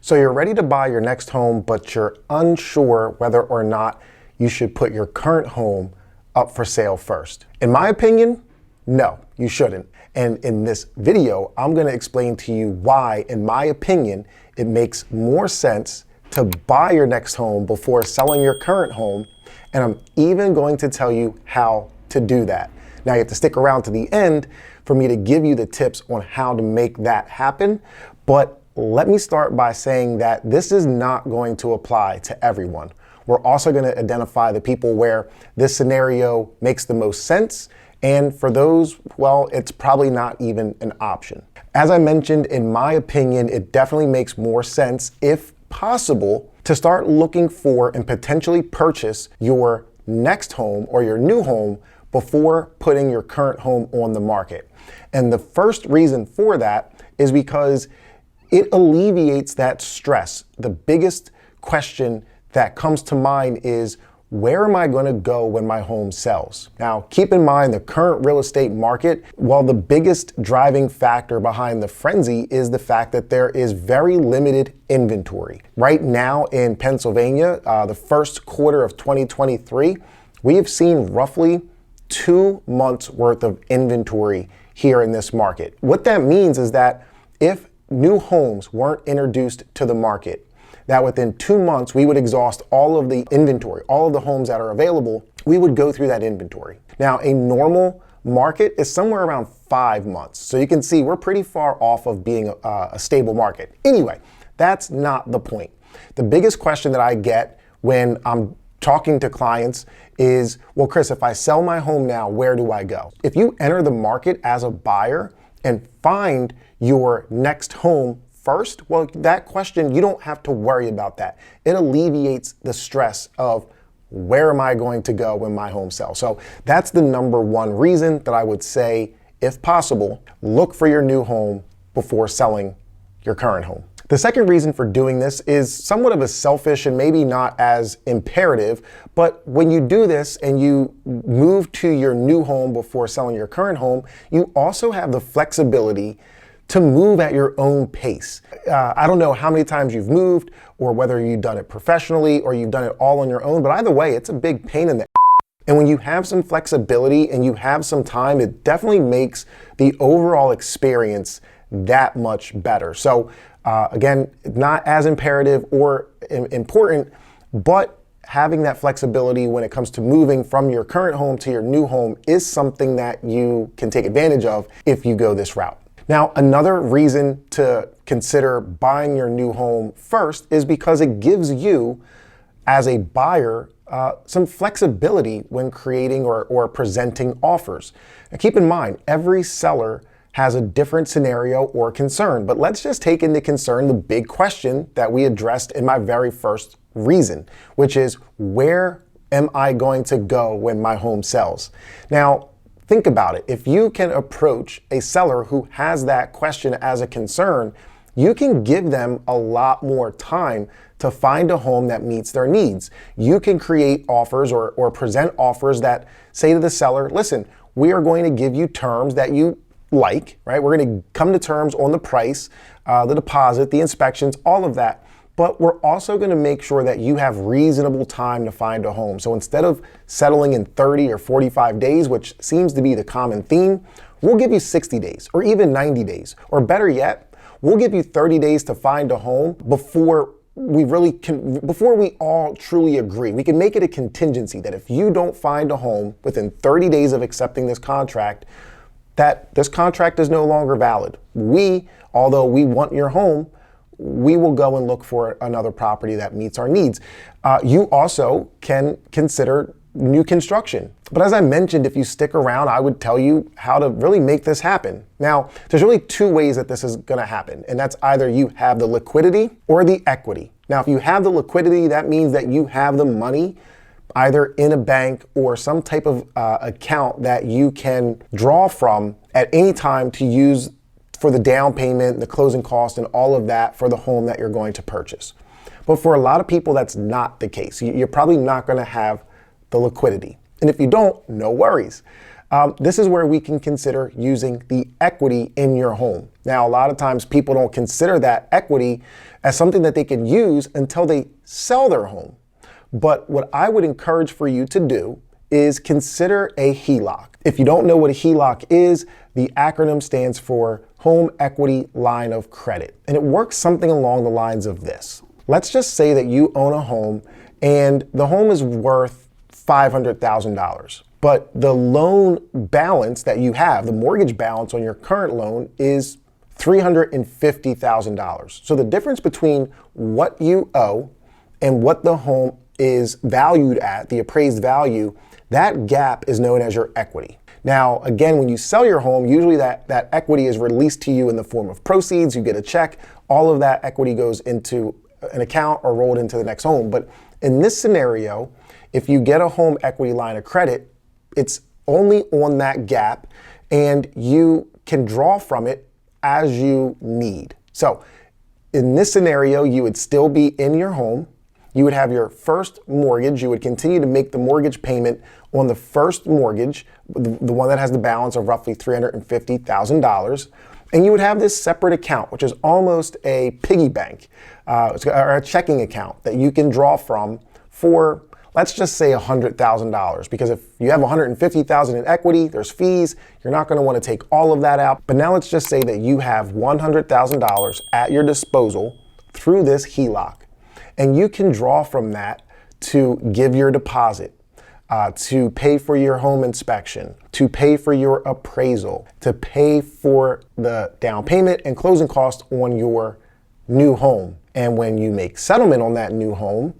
So you're ready to buy your next home, but you're unsure whether or not you should put your current home up for sale first. In my opinion, no, you shouldn't. And in this video, I'm going to explain to you why, in my opinion, it makes more sense to buy your next home before selling your current home. And I'm even going to tell you how to do that. Now you have to stick around to the end for me to give you the tips on how to make that happen. But let me start by saying that this is not going to apply to everyone. We're also going to identify the people where this scenario makes the most sense. And for those, well, it's probably not even an option. As I mentioned, in my opinion, it definitely makes more sense, if possible, to start looking for and potentially purchase your next home or your new home before putting your current home on the market. And the first reason for that is because it alleviates that stress. The biggest question that comes to mind is, where am I going to go when my home sells? Now, keep in mind the current real estate market, while the biggest driving factor behind the frenzy is the fact that there is very limited inventory. Right now in Pennsylvania, the first quarter of 2023, we have seen roughly 2 months worth of inventory here in this market. What that means is that if new homes weren't introduced to the market, that within 2 months we would exhaust all of the inventory, all of the homes that are available, we would go through that inventory. Now, a normal market is somewhere around 5 months. So you can see we're pretty far off of being a stable market. Anyway, that's not the point. The biggest question that I get when I'm talking to clients is, well, Chris, if I sell my home now, where do I go? If you enter the market as a buyer and find your next home first, well, that question, you don't have to worry about that. It alleviates the stress of, where am I going to go when my home sells? So that's the number one reason that I would say, if possible, look for your new home before selling your current home. The second reason for doing this is somewhat of a selfish and maybe not as imperative, but when you do this and you move to your new home before selling your current home, you also have the flexibility to move at your own pace. I don't know how many times you've moved or whether you've done it professionally or you've done it all on your own, but either way, it's a big pain in the and when you have some flexibility and you have some time, it definitely makes the overall experience that much better. So again, not as imperative or important, but having that flexibility when it comes to moving from your current home to your new home is something that you can take advantage of if you go this route. Now, another reason to consider buying your new home first is because it gives you, as a buyer, some flexibility when creating or presenting offers. Now, keep in mind, every seller has a different scenario or concern, but let's just take into concern the big question that we addressed in my very first reason, which is, where am I going to go when my home sells? Now, think about it. If you can approach a seller who has that question as a concern, you can give them a lot more time to find a home that meets their needs. You can create offers or present offers that say to the seller, listen, we are going to give you terms that you like, right? We're going to come to terms on the price, the deposit, the inspections, all of that. But we're also going to make sure that you have reasonable time to find a home. So instead of settling in 30 or 45 days, which seems to be the common theme, we'll give you 60 days or even 90 days. Or better yet, we'll give you 30 days to find a home before we all truly agree. We can make it a contingency that if you don't find a home within 30 days of accepting this contract, that this contract is no longer valid. Although we want your home, we will go and look for another property that meets our needs. You also can consider new construction. But as I mentioned, if you stick around, I would tell you how to really make this happen. Now, there's really 2 ways that this is going to happen, and that's either you have the liquidity or the equity. Now, if you have the liquidity, that means that you have the money either in a bank or some type of account that you can draw from at any time to use for the down payment, the closing cost, and all of that for the home that you're going to purchase. But for a lot of people, that's not the case. You're probably not going to have the liquidity. And if you don't, no worries. this is where we can consider using the equity in your home. Now, a lot of times people don't consider that equity as something that they can use until they sell their home. But what I would encourage for you to do is consider a HELOC. If you don't know what a HELOC is, the acronym stands for Home Equity Line of Credit. And it works something along the lines of this. Let's just say that you own a home and the home is worth $500,000. But the loan balance that you have, the mortgage balance on your current loan, is $350,000. So the difference between what you owe and what the home is valued at, the appraised value, that gap is known as your equity. Now, again, when you sell your home, usually that equity is released to you in the form of proceeds. You get a check. All of that equity goes into an account or rolled into the next home. But in this scenario, if you get a home equity line of credit, it's only on that gap and you can draw from it as you need. So in this scenario, you would still be in your home. You would have your first mortgage. You would continue to make the mortgage payment on the first mortgage, the one that has the balance of roughly $350,000. And you would have this separate account, which is almost a piggy bank, or a checking account that you can draw from for, let's just say, $100,000. Because if you have $150,000 in equity, there's fees. You're not going to want to take all of that out. But now let's just say that you have $100,000 at your disposal through this HELOC. And you can draw from that to give your deposit, to pay for your home inspection, to pay for your appraisal, to pay for the down payment and closing costs on your new home. And when you make settlement on that new home,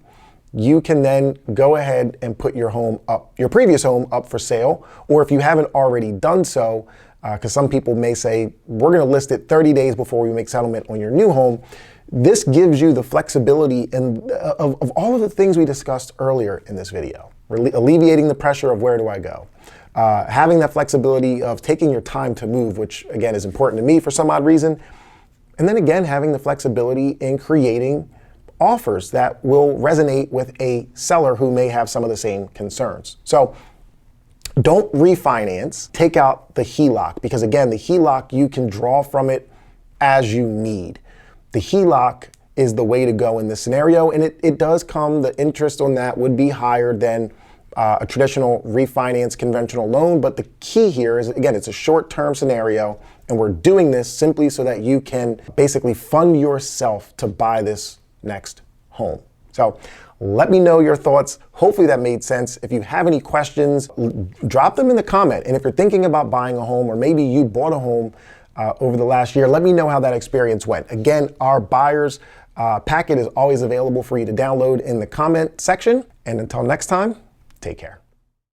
you can then go ahead and put your home up, your previous home up for sale. Or if you haven't already done so, because some people may say, we're going to list it 30 days before we make settlement on your new home. This gives you the flexibility of all of the things we discussed earlier in this video. Alleviating the pressure of where do I go? Having that flexibility of taking your time to move, which again is important to me for some odd reason. And then again, having the flexibility in creating offers that will resonate with a seller who may have some of the same concerns. So don't refinance, take out the HELOC, because again, the HELOC, you can draw from it as you need. The HELOC is the way to go in this scenario, and it does come, the interest on that would be higher than a traditional refinance conventional loan, but the key here is, again, it's a short-term scenario, and we're doing this simply so that you can basically fund yourself to buy this next home. So let me know your thoughts. Hopefully that made sense. If you have any questions, drop them in the comment, and if you're thinking about buying a home, or maybe you bought a home over the last year, let me know how that experience went. Again, our buyer's packet is always available for you to download in the comment section. And until next time, take care.